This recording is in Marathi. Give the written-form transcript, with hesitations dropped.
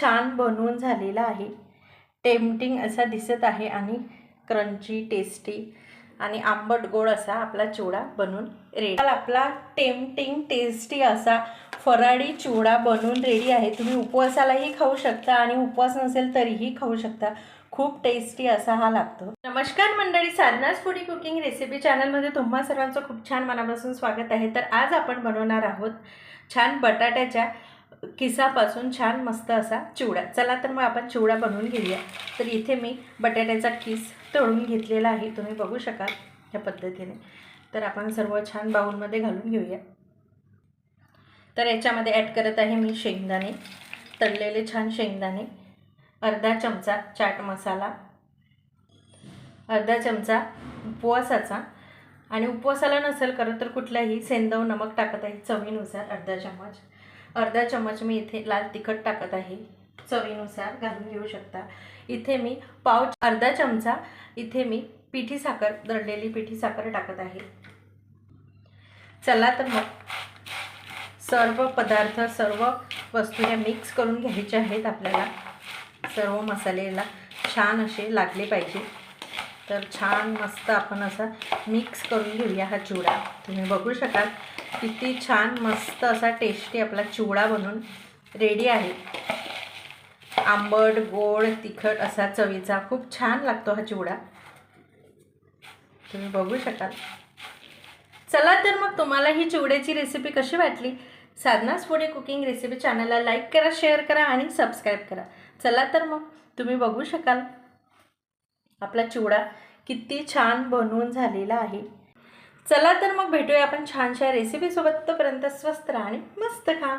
छान बनवून झालेला आहे। टेम्पटिंग असा दिसत आहे आणि क्रंची टेस्टी आणि आंबट गोड असा आपला चिवडा बनून रेडी। आपला टेम्पटिंग टेस्टी असा फराळी चिवडा बनून रेडी आहे। तुम्ही उपवासालाही खाऊ शकता आणि उपवास नसेल तरीही खाऊ शकता। खूप टेस्टी असा हा लागतो। नमस्कार मंडळी, साधनास फूडी कुकिंग रेसिपी चॅनलमध्ये तुम्हा सर्वांचं खूप छान मनापासून स्वागत आहे। तर आज आपण बनवणार आहोत छान बटाट्याच्या किसापासून छान मस्त असा चिवडा। चला तर मग आपण चिवडा बनवून घेऊया। तर इथे मी बटाट्याचा किस तळून घेतलेला आहे, तुम्ही बघू शकाल या पद्धतीने। तर आपण सर्व छान बाउलमध्ये घालून घेऊया। तर याच्यामध्ये ॲड करत आहे मी शेंगदाणे, तळलेले छान शेंगदाणे, अर्धा चमचा चाट मसाला, अर्धा चमचा उपवासाचा, आणि उपवासाला नसेल करत तर कुठलाही सेंदव नमक टाकत आहे चवीनुसार अर्धा चमच मी इथे लाल तिखट टाकत आहे, चवीनुसार घालून घेऊ शकता। इथे मी अर्धा चमचा इथे मी पिठी साखर, दळलेली पिठी साखर टाकत आहे। चला तर मग सर्व पदार्थ, सर्व वस्तू मिक्स करून घ्यायचे आहेत आपल्याला। सर्व मसाल्याला छान असे लागले पाहिजे। तर छान मस्त आपण असा मिक्स करून घेऊया हा चिवडा। तुम्ही बघू शकाल किती छान मस्त असा टेस्टी आपला चिवडा बनून रेडी आहे। आंबट गोड तिखट असा चवीचा खूप छान लागतो हा चिवडा, तुम्ही बघू शकाल। चला तर मग तुम्हाला ही चिवड्याची रेसिपी कशी वाटली? साधनास फूडी कुकिंग रेसिपी चॅनलला लाईक करा, शेअर करा आणि सबस्क्राईब करा। चला तर मग तुम्ही बघू शकाल आपला चिवडा किती छान बनवून झालेला आहे। चला तर मग भेटूया आपण छानशा रेसिपी सोबत। तोपर्यंत स्वस्त राहा आणि मस्त खा।